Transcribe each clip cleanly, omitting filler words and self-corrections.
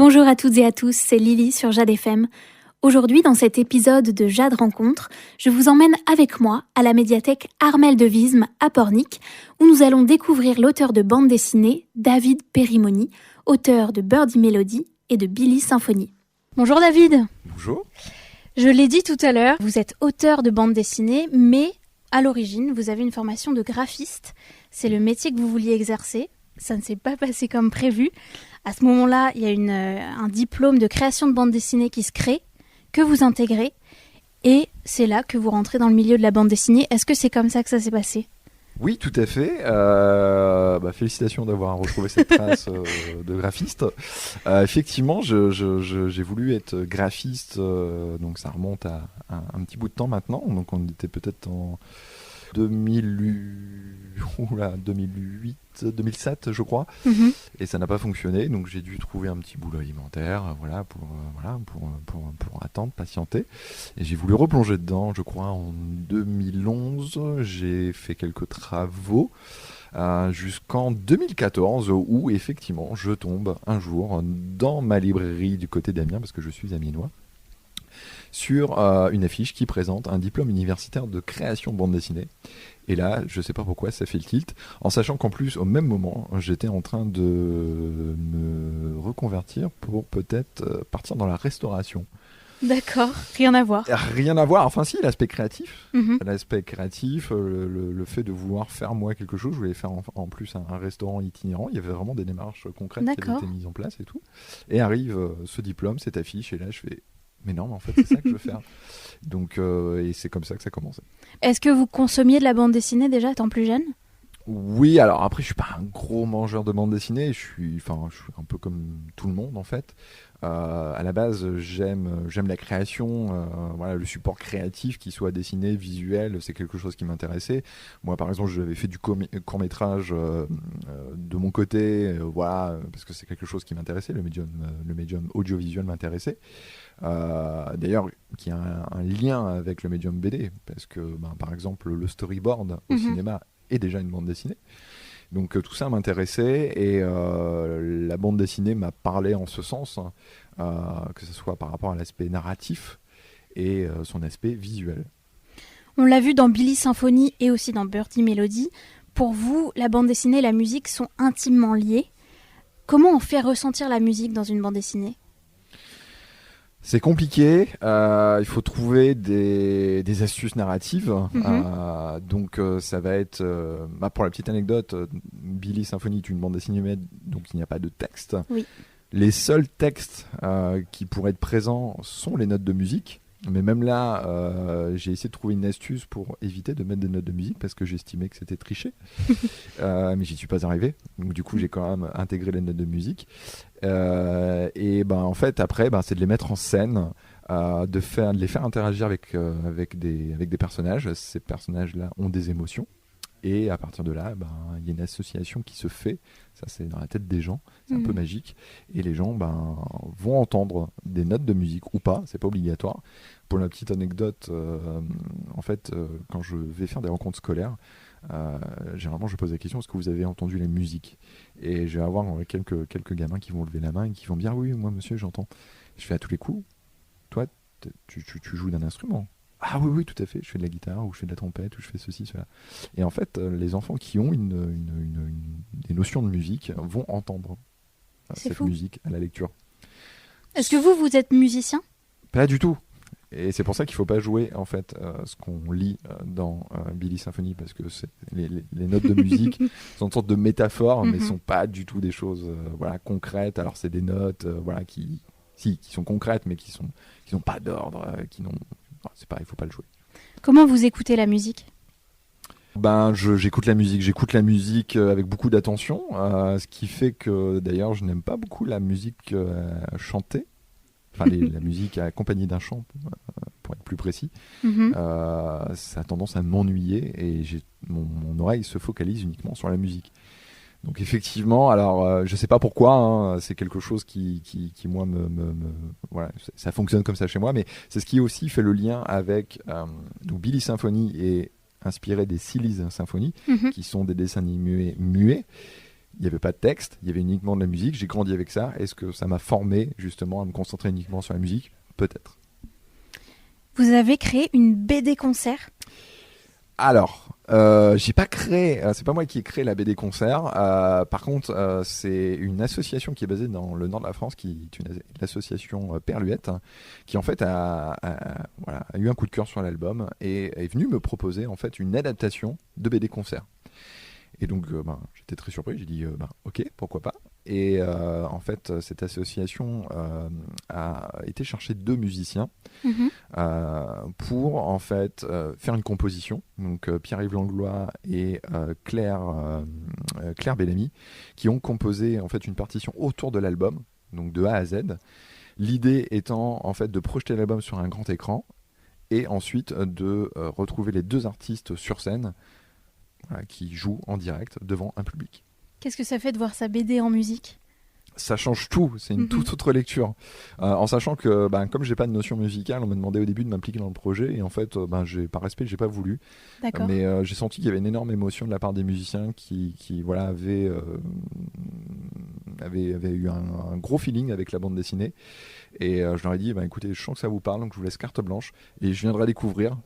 Bonjour à toutes et à tous, c'est Lily sur Jade FM. Aujourd'hui, dans cet épisode de Jade Rencontre, je vous emmène avec moi à la médiathèque Armelle de Visme à Pornic, où nous allons découvrir l'auteur de bande dessinée David Perimoni, auteur de Birdie Melody et de Billy Symphony. Bonjour David. Bonjour. Je l'ai dit tout à l'heure, vous êtes auteur de bande dessinée, mais à l'origine, vous avez une formation de graphiste. C'est le métier que vous vouliez exercer. Ça ne s'est pas passé comme prévu. À ce moment-là, il y a un diplôme de création de bande dessinée qui se crée, que vous intégrez, et c'est là que vous rentrez dans le milieu de la bande dessinée. Est-ce que c'est comme ça que ça s'est passé ? Oui, tout à fait. Félicitations d'avoir retrouvé cette trace de graphiste. Effectivement, j'ai voulu être graphiste, donc ça remonte à un petit bout de temps maintenant. Donc on était peut-être en 2008, 2007, je crois. Mm-hmm. Et ça n'a pas fonctionné, donc j'ai dû trouver un petit boulot alimentaire, pour attendre, patienter. Et j'ai voulu replonger dedans, je crois, en 2011. J'ai fait quelques travaux jusqu'en 2014, où effectivement, je tombe un jour dans ma librairie du côté d'Amiens, parce que je suis amiénois, sur une affiche qui présente un diplôme universitaire de création de bande dessinée. Et là, je ne sais pas pourquoi, ça fait le tilt, en sachant qu'en plus, au même moment, j'étais en train de me reconvertir pour peut-être partir dans la restauration. D'accord, rien à voir. Rien à voir, enfin si, l'aspect créatif. Mm-hmm. L'aspect créatif, le fait de vouloir faire moi quelque chose. Je voulais faire en plus un restaurant itinérant. Il y avait vraiment des démarches concrètes qui avaient été mises en place et tout. Et arrive ce diplôme, cette affiche, et là je fais... Mais non, mais en fait, c'est ça que je veux faire. Donc, et c'est comme ça que ça a commencé. Est-ce que vous consommiez de la bande dessinée déjà, étant plus jeune ? Oui, alors après, je suis pas un gros mangeur de bande dessinée. Je suis un peu comme tout le monde, en fait. À la base, j'aime la création, le support créatif, qu'il soit dessiné, visuel, c'est quelque chose qui m'intéressait. Moi, par exemple, j'avais fait du court-métrage de mon côté, parce que c'est quelque chose qui m'intéressait. Le médium audiovisuel m'intéressait. D'ailleurs, qui a un lien avec le médium BD, parce que, par exemple, le storyboard au cinéma est déjà une bande dessinée. Donc tout ça m'intéressait et la bande dessinée m'a parlé en ce sens, que ce soit par rapport à l'aspect narratif et son aspect visuel. On l'a vu dans Billy Symphony et aussi dans Birdie Melody. Pour vous, la bande dessinée et la musique sont intimement liées. Comment on fait ressentir la musique dans une bande dessinée ? C'est compliqué, il faut trouver des astuces narratives. Donc ça va être, pour la petite anecdote, Billy Symphony est une bande dessinée, donc il n'y a pas de texte. Oui. Les seuls textes qui pourraient être présents sont les notes de musique. Mais même là, j'ai essayé de trouver une astuce pour éviter de mettre des notes de musique parce que j'estimais que c'était triché. Mais j'y suis pas arrivé. Donc du coup, j'ai quand même intégré les notes de musique. En fait, après, c'est de les mettre en scène, de les faire interagir avec des personnages. Ces personnages-là ont des émotions. Et à partir de là, il y a une association qui se fait. Ça, c'est dans la tête des gens. C'est un peu magique. Et les gens vont entendre des notes de musique ou pas. C'est pas obligatoire. Pour la petite anecdote, quand je vais faire des rencontres scolaires, généralement, je pose la question, est-ce que vous avez entendu la musique ? Et je vais avoir quelques gamins qui vont lever la main et qui vont me dire, oui, moi, monsieur, j'entends. Je fais à tous les coups, toi, tu joues d'un instrument ? Ah oui, tout à fait, je fais de la guitare, ou je fais de la trompette, ou je fais ceci, cela. Et en fait, les enfants qui ont des notions de musique vont entendre cette musique à la lecture. Est-ce que vous êtes musicien ? Pas du tout. Et c'est pour ça qu'il ne faut pas jouer en fait, ce qu'on lit dans Billy Symphony, parce que les notes de musique sont une sorte de métaphore, mais ne sont pas du tout des choses concrètes. Alors c'est des notes qui sont concrètes, mais qui n'ont pas d'ordre, c'est pareil, il ne faut pas le jouer. Comment vous écoutez la musique ? J'écoute la musique avec beaucoup d'attention, ce qui fait que d'ailleurs je n'aime pas beaucoup la musique chantée, la musique accompagnée d'un chant, pour être plus précis. Ça a tendance à m'ennuyer et mon oreille se focalise uniquement sur la musique. Donc effectivement, alors je sais pas pourquoi, c'est quelque chose qui moi ça fonctionne comme ça chez moi, mais c'est ce qui aussi fait le lien avec donc Billy Symphony est inspiré des Silly's Symphony, qui sont des dessins animés muets. Il n'y avait pas de texte, il y avait uniquement de la musique. J'ai grandi avec ça. Est-ce que ça m'a formé justement à me concentrer uniquement sur la musique? Peut-être. Vous avez créé une BD concert. Alors, j'ai pas créé, c'est pas moi qui ai créé la BD concert. Par contre, c'est une association qui est basée dans le nord de la France, qui est l'association Perluette, qui en fait voilà, a eu un coup de cœur sur l'album et est venue me proposer en fait une adaptation de BD concert. Et donc, j'étais très surpris. J'ai dit, ok, pourquoi pas. Et en fait, cette association a été chercher 2 musiciens pour en fait faire une composition. Donc, Pierre-Yves Langlois et Claire Bellamy, qui ont composé en fait une partition autour de l'album, donc de A à Z. L'idée étant en fait de projeter l'album sur un grand écran et ensuite de retrouver les 2 artistes sur scène. Voilà, qui joue en direct devant un public. Qu'est-ce que ça fait de voir sa BD en musique? Ça change tout, c'est une toute autre lecture. En sachant que, comme j'ai pas de notion musicale, on m'a demandé au début de m'impliquer dans le projet et en fait, par respect, j'ai pas voulu. D'accord. Mais j'ai senti qu'il y avait une énorme émotion de la part des musiciens qui voilà, avaient eu un gros feeling avec la bande dessinée. Et je leur ai dit, écoutez, je sens que ça vous parle, donc je vous laisse carte blanche et je viendrai découvrir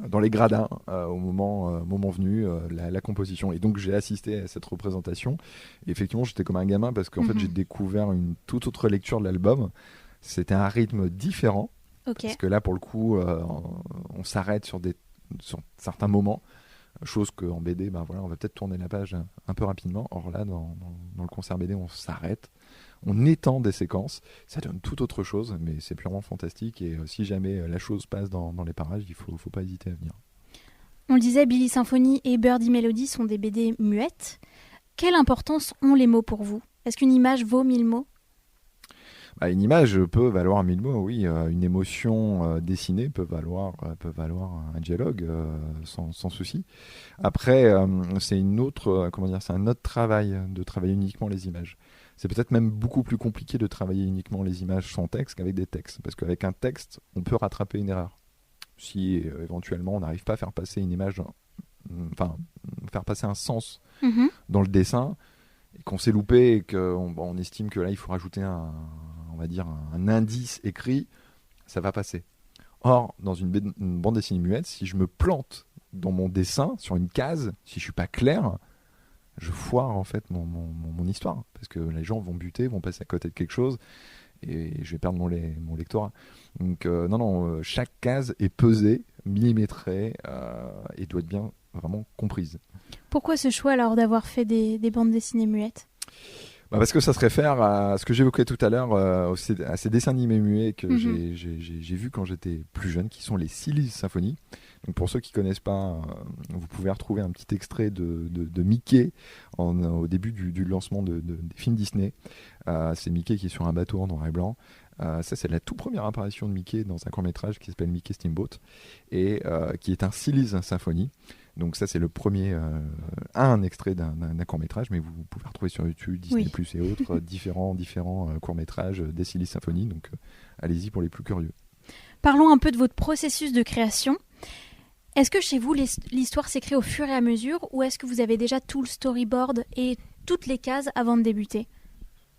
dans les gradins au moment venu la composition. Et donc j'ai assisté à cette représentation et effectivement j'étais comme un gamin parce qu'en fait j'ai découvert une toute autre lecture de l'album. C'était un rythme différent parce que là pour le coup on s'arrête sur certains moments, chose qu'en BD voilà, on va peut-être tourner la page un peu rapidement. Or là dans le concert BD on s'arrête, on étend des séquences, ça donne tout autre chose, mais c'est purement fantastique. Et si jamais la chose passe dans les parages, il faut pas hésiter à venir. On le disait, Billy Symphony et Birdie Melody sont des BD muettes. Quelle importance ont les mots pour vous? Est-ce qu'une image vaut 1000 mots? Une image peut valoir 1000 mots, oui. Une émotion dessinée peut valoir un dialogue sans souci. Après, c'est un autre travail de travailler uniquement les images. C'est peut-être même beaucoup plus compliqué de travailler uniquement les images sans texte qu'avec des textes. Parce qu'avec un texte, on peut rattraper une erreur. Si éventuellement on n'arrive pas à faire passer une image, faire passer un sens dans le dessin, et qu'on s'est loupé et qu'on estime que là il faut rajouter un indice écrit, ça va passer. Or, dans une bande dessinée muette, si je me plante dans mon dessin, sur une case, si je suis pas clair, je foire en fait mon histoire, parce que les gens vont buter, vont passer à côté de quelque chose et je vais perdre mon lectorat. Donc chaque case est pesée, millimétrée et doit être bien vraiment comprise. Pourquoi ce choix alors d'avoir fait des bandes dessinées muettes? Parce que ça se réfère à ce que j'évoquais tout à l'heure, à ces dessins animés muets que j'ai vus quand j'étais plus jeune, qui sont les Silly Symphony. Donc pour ceux qui ne connaissent pas, vous pouvez retrouver un petit extrait de Mickey au début du lancement des films Disney. C'est Mickey qui est sur un bateau en noir et blanc. Ça, c'est la toute première apparition de Mickey dans un court-métrage qui s'appelle Mickey Steamboat et qui est un Silly Symphony. Donc ça c'est le premier, un extrait d'un court-métrage, mais vous pouvez retrouver sur YouTube, Disney+, et autres, différents courts-métrages des Silly Symphony, donc allez-y pour les plus curieux. Parlons un peu de votre processus de création. Est-ce que chez vous l'histoire s'écrit au fur et à mesure ou est-ce que vous avez déjà tout le storyboard et toutes les cases avant de débuter ?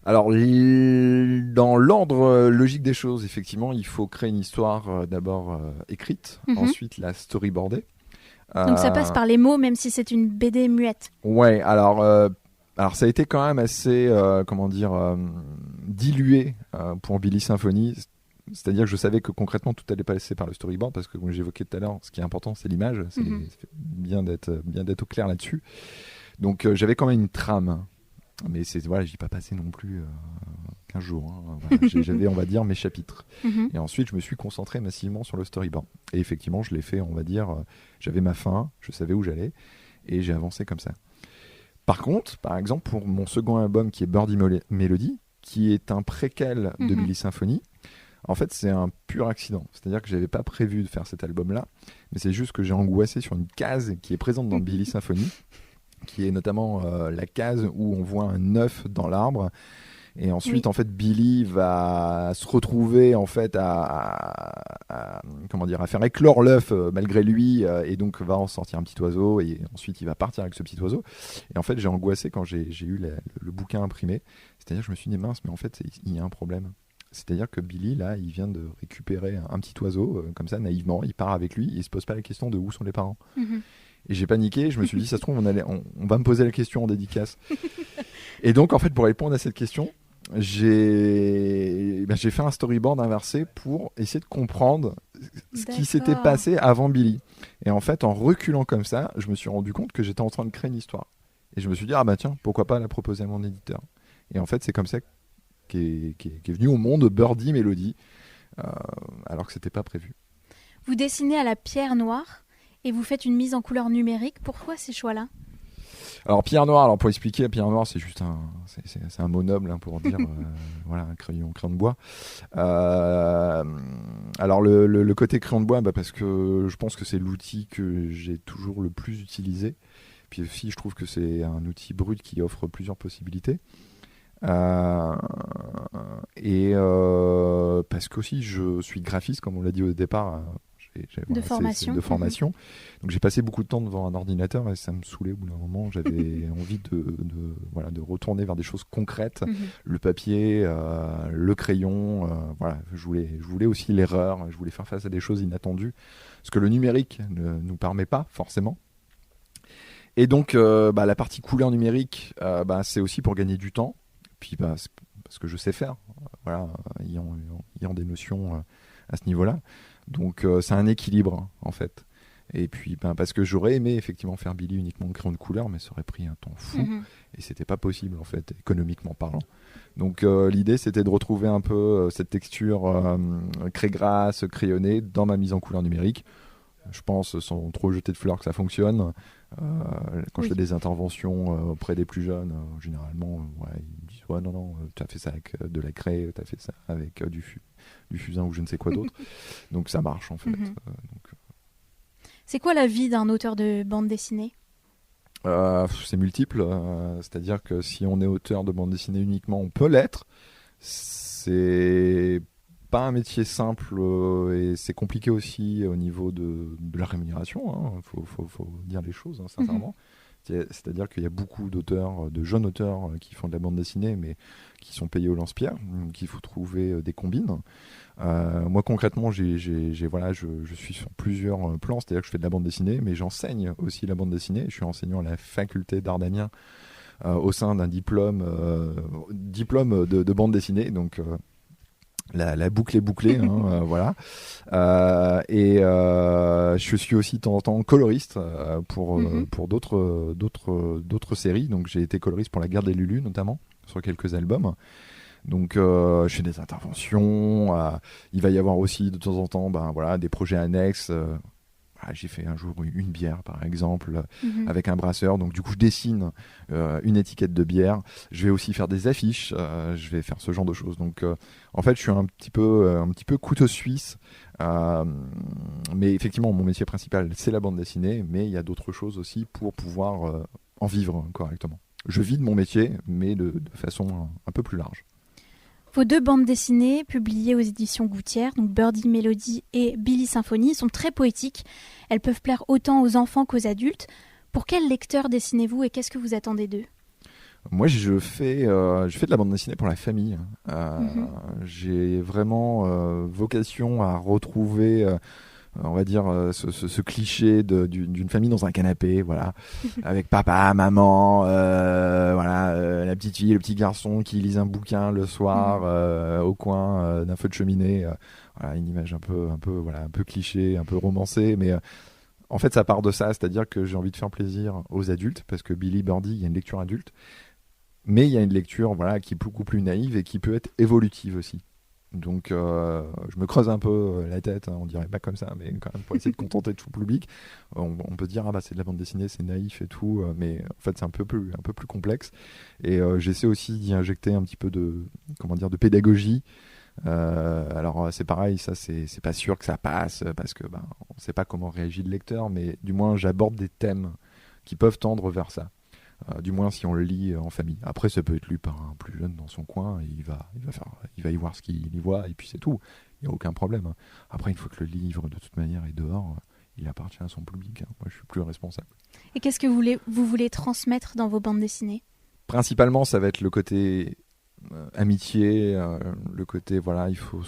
Alors, dans l'ordre logique des choses, effectivement, il faut créer une histoire d'abord écrite, ensuite la storyboarder. Donc ça passe par les mots, même si c'est une BD muette. Ouais, alors ça a été quand même assez, dilué pour Billy Symphony. C'est-à-dire que je savais que concrètement tout allait passer par le storyboard parce que comme j'évoquais tout à l'heure, ce qui est important c'est l'image, c'est bien d'être au clair là-dessus. Donc j'avais quand même une trame, mais j'y ai pas passé non plus 15 jours. J'avais, on va dire, mes chapitres. Et ensuite je me suis concentré massivement sur le storyboard. Et effectivement je l'ai fait, on va dire, j'avais ma fin, je savais où j'allais et j'ai avancé comme ça. Par contre, par exemple pour mon second album qui est Birdie Melody, qui est un préquel de Billy Symphony. En fait, c'est un pur accident. C'est-à-dire que je n'avais pas prévu de faire cet album-là, mais c'est juste que j'ai angoissé sur une case qui est présente dans Billy Symphony, qui est notamment la case où on voit un œuf dans l'arbre. Et ensuite, Oui. en fait, Billy va se retrouver en fait comment dire, à faire éclore l'œuf malgré lui, et donc va en sortir un petit oiseau, et ensuite il va partir avec ce petit oiseau. Et en fait, j'ai angoissé quand j'ai eu le bouquin imprimé. C'est-à-dire, je me suis dit mince, mais en fait, il y a un problème. C'est-à-dire que Billy, là, il vient de récupérer un petit oiseau, comme ça, naïvement, il part avec lui, et il se pose pas la question de où sont les parents. Mhm. Et j'ai paniqué, je me suis dit, ça se trouve, on va me poser la question en dédicace. Et donc, en fait, pour répondre à cette question, j'ai fait un storyboard inversé pour essayer de comprendre ce qui s'était D'accord. passé avant Billy. Et en fait, en reculant comme ça, je me suis rendu compte que j'étais en train de créer une histoire. Et je me suis dit, ah bah tiens, pourquoi pas la proposer à mon éditeur. Et en fait, c'est comme ça qu'est venu au monde Birdie Melody, euh, alors que c'était pas prévu. Vous dessinez à la pierre noire et vous faites une mise en couleur numérique. Pourquoi ces choix-là? Alors pierre noire, alors pour expliquer, pierre noire c'est juste c'est un mot noble, hein, pour dire voilà, un crayon de bois. Alors le côté crayon de bois, parce que je pense que c'est l'outil que j'ai toujours le plus utilisé. Puis aussi je trouve que c'est un outil brut qui offre plusieurs possibilités. Et parce qu'aussi je suis graphiste, comme on l'a dit au départ. De formation. De formation. Donc j'ai passé beaucoup de temps devant un ordinateur et ça me saoulait au bout d'un moment. J'avais envie de retourner vers des choses concrètes. Le papier, le crayon. Voilà, je voulais aussi l'erreur. Je voulais faire face à des choses inattendues. Ce que le numérique ne nous permet pas forcément. Et donc la partie couleur numérique, c'est aussi pour gagner du temps. Puis c'est parce que je sais faire. Voilà, ayant des notions à ce niveau-là. Donc c'est un équilibre en fait. Et puis parce que j'aurais aimé effectivement faire Billy uniquement en crayon de couleur, mais ça aurait pris un temps fou et c'était pas possible en fait, économiquement parlant. Donc l'idée c'était de retrouver un peu cette texture craie grasse, crayonnée dans ma mise en couleur numérique. Je pense sans trop jeter de fleurs que ça fonctionne. Quand je fais des interventions auprès des plus jeunes, généralement ils me disent ouais non, tu as fait ça avec de la craie, tu as fait ça avec du fusain ou je ne sais quoi d'autre. Donc ça marche en fait. C'est quoi la vie d'un auteur de bande dessinée? C'est multiple, c'est-à-dire que si on est auteur de bande dessinée uniquement, on peut l'être. C'est pas un métier simple et c'est compliqué aussi au niveau de la rémunération. Faut dire les choses, sincèrement. C'est-à-dire qu'il y a beaucoup d'auteurs, de jeunes auteurs qui font de la bande dessinée, mais qui sont payés au lance-pierre, qu'il faut trouver des combines. Moi concrètement, je suis sur plusieurs plans, c'est-à-dire que je fais de la bande dessinée, mais j'enseigne aussi la bande dessinée. Je suis enseignant à la faculté d'art d'Amiens au sein d'un diplôme de bande dessinée, donc la boucle est bouclée, voilà. Et je suis aussi de temps en temps coloriste pour d'autres séries. Donc j'ai été coloriste pour La Guerre des Lulus notamment, sur quelques albums. Donc je fais des interventions. Il va y avoir aussi de temps en temps des projets annexes. J'ai fait un jour une bière par exemple avec un brasseur, donc du coup je dessine une étiquette de bière. Je vais aussi faire des affiches, je vais faire ce genre de choses. Donc en fait je suis un petit peu couteau suisse, mais effectivement mon métier principal c'est la bande dessinée, mais il y a d'autres choses aussi pour pouvoir en vivre correctement. Je vis de mon métier, mais de façon un peu plus large. Vos deux bandes dessinées, publiées aux éditions Gouttière, donc Birdie Melody et Billy Symphonie, sont très poétiques. Elles peuvent plaire autant aux enfants qu'aux adultes. Pour quel lecteur dessinez-vous et qu'est-ce que vous attendez d'eux? Moi, je fais de la bande dessinée pour la famille. J'ai vraiment vocation à retrouver... on va dire ce cliché d'une famille dans un canapé, voilà, avec papa, maman, la petite fille, le petit garçon qui lisent un bouquin le soir au coin d'un feu de cheminée. Voilà, une image un peu cliché, un peu romancée, mais en fait ça part de ça, c'est-à-dire que j'ai envie de faire plaisir aux adultes parce que Billy Birdie, il y a une lecture adulte, mais il y a une lecture qui est beaucoup plus naïve et qui peut être évolutive aussi. Donc je me creuse un peu la tête, on dirait pas comme ça, mais quand même pour essayer de contenter tout le public. On peut dire c'est de la bande dessinée, c'est naïf et tout, mais en fait c'est un peu plus complexe. Et j'essaie aussi d'y injecter un petit peu de pédagogie. Alors c'est pareil, ça c'est pas sûr que ça passe parce que on sait pas comment réagit le lecteur, mais du moins j'aborde des thèmes qui peuvent tendre vers ça. du moins si on le lit en famille. Après, ça peut être lu par un plus jeune dans son coin, et il va y voir ce qu'il y voit, et puis c'est tout. Il n'y a aucun problème. Après, une fois que le livre, de toute manière, est dehors, il appartient à son public. Moi, je suis plus responsable. Et qu'est-ce que vous voulez transmettre dans vos bandes dessinées ? Principalement, ça va être le côté amitié, le côté, voilà, il faut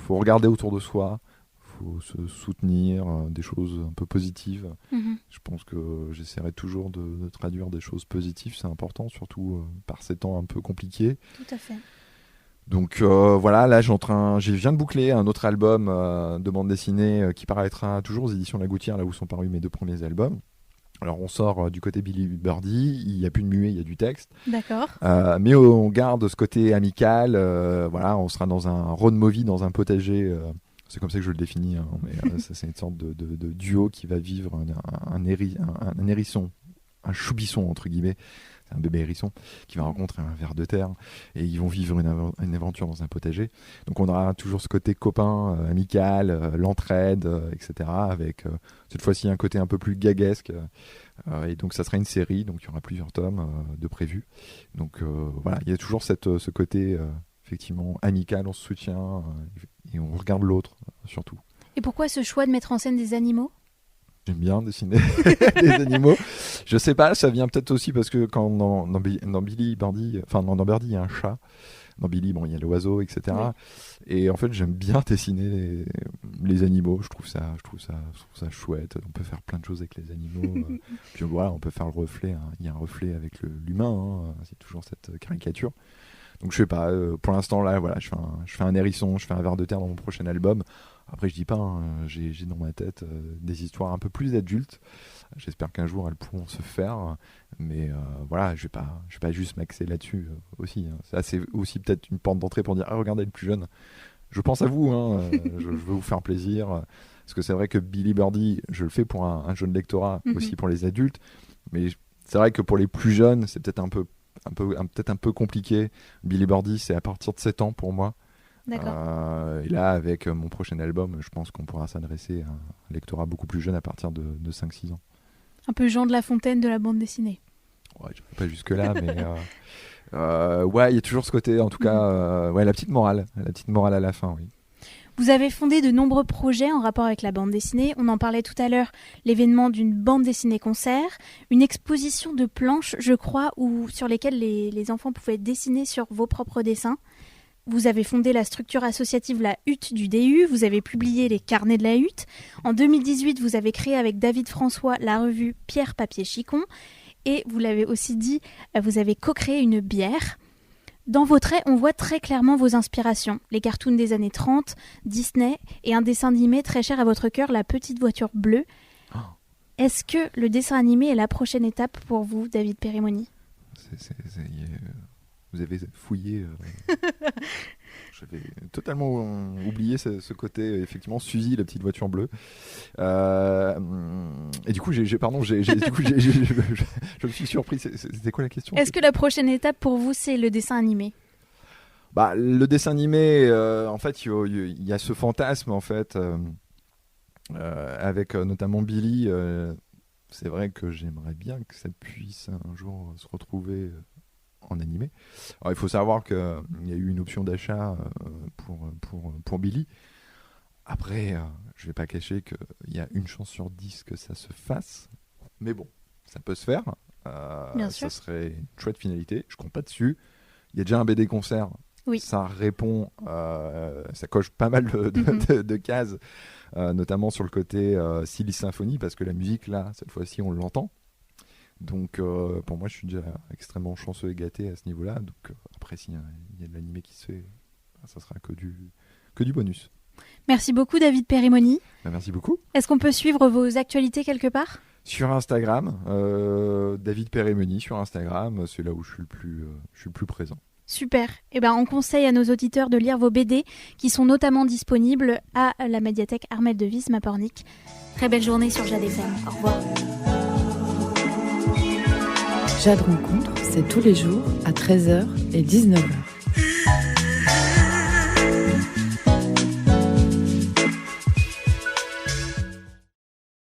regarder autour de soi, faut se soutenir, des choses un peu positives. Je pense que j'essaierai toujours de traduire des choses positives, c'est important, surtout par ces temps un peu compliqués. Tout à fait. Donc voilà, là je viens de boucler un autre album de bande dessinée qui paraîtra toujours aux éditions La Gouttière, là où sont parus mes 2 premiers albums. Alors on sort du côté Billy Birdie, il n'y a plus de muet, il y a du texte. D'accord. Mais on garde ce côté amical, voilà, on sera dans un road movie, dans un potager, c'est comme ça que je le définis, hein, mais c'est une sorte de duo qui va vivre un hérisson, un choubisson entre guillemets, c'est un bébé hérisson qui va rencontrer un ver de terre et ils vont vivre une aventure dans un potager. Donc on aura toujours ce côté copain, amical, l'entraide, etc. avec cette fois-ci un côté un peu plus gaguesque. Et donc ça sera une série, donc il y aura plusieurs tomes de prévus. Donc voilà, il y a toujours ce côté effectivement amical, on se soutient et on regarde l'autre surtout. Et pourquoi ce choix de mettre en scène des animaux ? J'aime bien dessiner des animaux. Je sais pas, ça vient peut-être aussi parce que quand dans Billy Birdie, enfin dans Birdie il y a un chat, dans Billy bon il y a l'oiseau, etc. Oui. Et en fait j'aime bien dessiner les animaux. Je trouve ça chouette. On peut faire plein de choses avec les animaux. Puis voilà, on peut faire le reflet. Hein. Il y a un reflet avec l'humain. Hein. C'est toujours cette caricature. Donc je sais pas. Pour l'instant là, voilà, je fais un hérisson, je fais un ver de terre dans mon prochain album. Après, je dis pas, hein, j'ai dans ma tête des histoires un peu plus adultes. J'espère qu'un jour elles pourront se faire, mais voilà, je vais pas juste m'axer là-dessus aussi. Hein. Ça, c'est aussi peut-être une porte d'entrée pour dire regardez le plus jeune. Je pense à vous, hein, je veux vous faire plaisir. Parce que c'est vrai que Billy Birdie, je le fais pour un jeune lectorat, aussi pour les adultes, mais c'est vrai que pour les plus jeunes, c'est peut-être un peu compliqué. Billy Birdie, c'est à partir de 7 ans pour moi. D'accord. Et là, avec mon prochain album, je pense qu'on pourra s'adresser à un lectorat beaucoup plus jeune à partir de 5-6 ans. Un peu Jean de La Fontaine de la bande dessinée. Ouais, je ne vais pas jusque-là, mais ouais, il y a toujours ce côté, en tout cas, ouais, la petite morale à la fin, oui. Vous avez fondé de nombreux projets en rapport avec la bande dessinée. On en parlait tout à l'heure, l'événement d'une bande dessinée concert, une exposition de planches, je crois, sur lesquelles les enfants pouvaient dessiner sur vos propres dessins. Vous avez fondé la structure associative La Hutte du DU, vous avez publié les carnets de la Hutte. En 2018, vous avez créé avec David François la revue Pierre Papier Chicon. Et vous l'avez aussi dit, vous avez co-créé une bière. Dans vos traits, on voit très clairement vos inspirations. Les cartoons des années 30, Disney et un dessin animé très cher à votre cœur, La Petite Voiture Bleue. Oh. Est-ce que le dessin animé est la prochaine étape pour vous, David Perimoni ? Vous avez fouillé. J'avais totalement oublié ce côté, effectivement, Suzy, la petite voiture bleue. Et du coup, je me suis surpris. C'était quoi la question ? Est-ce que la prochaine étape pour vous, c'est le dessin animé ? Bah, le dessin animé, en fait, il y a ce fantasme, en fait, avec notamment Billy. C'est vrai que j'aimerais bien que ça puisse un jour se retrouver en animé. Alors, il faut savoir qu'il y a eu une option d'achat pour Billy. Après, je ne vais pas cacher qu'il y a une chance sur 10 que ça se fasse. Mais bon, ça peut se faire. Bien sûr. Ça serait une chouette finalité. Je ne compte pas dessus. Il y a déjà un BD concert. Oui. Ça répond, ça coche pas mal de cases, notamment sur le côté Silly Symphony, parce que la musique, là, cette fois-ci, on l'entend. Donc pour moi je suis déjà extrêmement chanceux et gâté à ce niveau-là. Donc après s'il y a de l'animé qui se fait, ça sera que du bonus. Merci beaucoup David Perimoni. Merci beaucoup. Est-ce qu'on peut suivre vos actualités quelque part ? Sur Instagram, David Perimoni sur Instagram, c'est là où je suis le plus présent. Super. Eh ben, on conseille à nos auditeurs de lire vos BD qui sont notamment disponibles à la médiathèque Armelle de Visme-Pornic. Très belle journée sur Jade FM. Au revoir. Jade Rencontre, c'est tous les jours à 13h et 19h.